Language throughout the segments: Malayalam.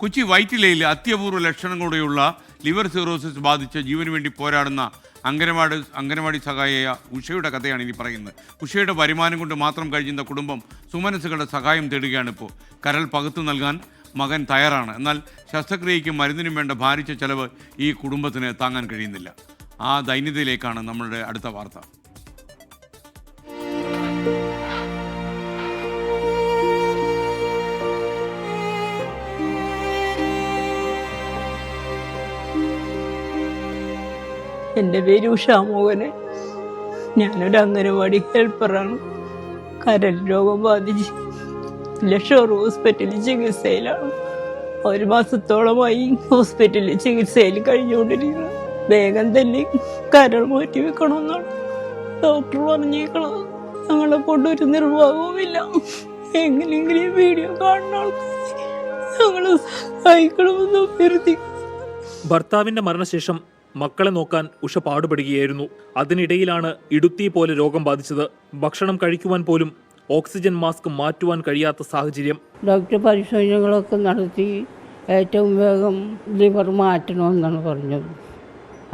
കൊച്ചി വൈറ്റിലയിൽ അത്യപൂർവ ലക്ഷണങ്ങളോടെയുള്ള ലിവർ സിറോസിസ് ബാധിച്ച് ജീവന് വേണ്ടി പോരാടുന്ന അംഗനവാടി സഹായിയായ ഉഷയുടെ കഥയാണ് ഇനി പറയുന്നത്. ഉഷയുടെ വരുമാനം കൊണ്ട് മാത്രം കഴിയുന്ന കുടുംബം സുമനസ്സുകളുടെ സഹായം തേടുകയാണ്. ഇപ്പോൾ കരൾ പകുത്തു നൽകാൻ മകൻ തയ്യാറാണ്. എന്നാൽ ശസ്ത്രക്രിയയ്ക്കും മരുന്നിനും വേണ്ട ഭാരിച്ച ചെലവ് ഈ കുടുംബത്തിന് താങ്ങാൻ കഴിയുന്നില്ല. ആ ദൈന്യതയിലേക്കാണ് നമ്മളുടെ അടുത്ത വാർത്ത. എൻ്റെ പേര് ഉഷാമോഹന്. ഞാനൊരു അംഗനവാടി ഹെൽപ്പറാണ്. കരൾ രോഗം ബാധിച്ച് ലക്ഷോർ ഹോസ്പിറ്റലിൽ ചികിത്സയിലാണ്. 1 മാസത്തോളമായി ഹോസ്പിറ്റലിൽ ചികിത്സയിൽ കഴിഞ്ഞുകൊണ്ടിരിക്കുന്നു. വേഗം തന്നെ കരൾ മാറ്റി വെക്കണമെന്നാണ് ഡോക്ടർ പറഞ്ഞേക്കണത്. ഞങ്ങളെ കൊണ്ടൊരു നിർവാഹവുമില്ല. എങ്ങനെയെങ്കിലും ഈ വീഡിയോ കാണുന്ന ആൾക്കാർ ഞങ്ങളെ സഹായിക്കണമെന്ന് അഭ്യർത്ഥിക്കും. ഭർത്താവിന്റെ മരണശേഷം മക്കളെ നോക്കാൻ ഉഷ പാടുപെടുകയായിരുന്നു. അതിനിടയിലാണ് ഇടുത്തി പോലെ രോഗം ബാധിച്ചത്. ഭക്ഷണം കഴിക്കുവാൻ പോലും ഓക്സിജൻ മാസ്ക് മാറ്റുവാൻ കഴിയാത്ത സാഹചര്യം. ഡോക്ടർ പരിശോധനകളൊക്കെ നടത്തി ഏറ്റവും വേഗം ലിവർ മാറ്റണമെന്നാണ് പറഞ്ഞത്.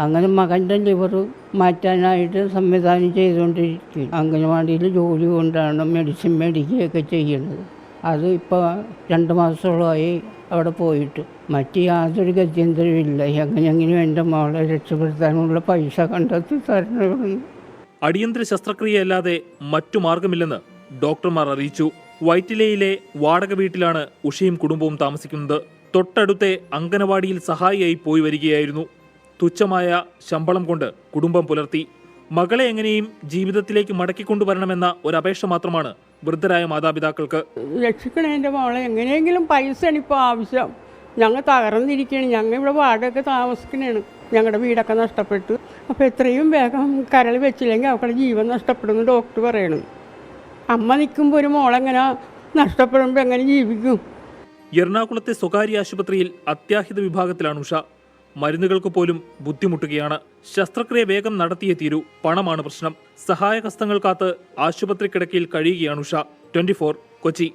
അങ്ങനെ മകൻ്റെ ലിവർ മാറ്റാനായിട്ട് സംവിധാനം ചെയ്തുകൊണ്ടിരിക്കും. അംഗനവാടിയിൽ ജോലി കൊണ്ടാണ് മെഡിസിൻ മേടിക്കുകയൊക്കെ ചെയ്യുന്നത്. അത് ഇപ്പോൾ 2 മാസത്തോളമായി അവിടെ പോയിട്ട് മറ്റ് യാതൊരു ഗത്യന്തരമില്ല. എങ്ങനെയെങ്കിലും എൻ്റെ മകളെ രക്ഷപ്പെടുത്താനുള്ള പൈസ കണ്ടെത്തി തരണം. അടിയന്തര ശസ്ത്രക്രിയയല്ലാതെ മറ്റു മാർഗമില്ലെന്ന് ഡോക്ടർമാർ അറിയിച്ചു. വൈറ്റിലയിലെ വാടക വീട്ടിലാണ് ഉഷയും കുടുംബവും താമസിക്കുന്നത്. തൊട്ടടുത്തെ അംഗനവാടിയിൽ സഹായിയായി പോയി വരികയായിരുന്നു. തുച്ഛമായ ശമ്പളം കൊണ്ട് കുടുംബം പുലർത്തി. മകളെ എങ്ങനെയും ജീവിതത്തിലേക്ക് മടക്കിക്കൊണ്ടുവരണമെന്ന ഒരപേക്ഷ മാത്രമാണ് വൃദ്ധരായ മാതാപിതാക്കൾക്ക്. രക്ഷിക്കണേ എൻ്റെ മോളെ, എങ്ങനെയെങ്കിലും പൈസയാണ് ഇപ്പോൾ ആവശ്യം. ഞങ്ങൾ തകർന്നിരിക്കുകയാണ്. ഞങ്ങൾ ഇവിടെ വാടകയൊക്കെ താമസിക്കണേണ്. ഞങ്ങളുടെ വീടൊക്കെ നഷ്ടപ്പെട്ടു. അപ്പോൾ എത്രയും വേഗം കരൾ വെച്ചില്ലെങ്കിൽ അവരുടെ ജീവൻ നഷ്ടപ്പെടുന്നു ഡോക്ടർ പറയണം. അമ്മ നിൽക്കുമ്പോൾ ഒരു മോളെങ്ങനെ നഷ്ടപ്പെടുമ്പോൾ എങ്ങനെ ജീവിക്കും? എറണാകുളത്തെ സ്വകാര്യ ആശുപത്രിയിൽ അത്യാഹിത വിഭാഗത്തിലാണ് ഉഷ. മരുന്നുകൾക്ക് പോലും ബുദ്ധിമുട്ടുകയാണ്. ശസ്ത്രക്രിയ വേഗം നടത്തിയേ തീരൂ. പണമാണ് പ്രശ്നം. സഹായഹസ്തങ്ങൾ കാത്ത് ആശുപത്രി കിടക്കയിൽ കഴിയുകയാണ് ഉഷ. 24 കൊച്ചി.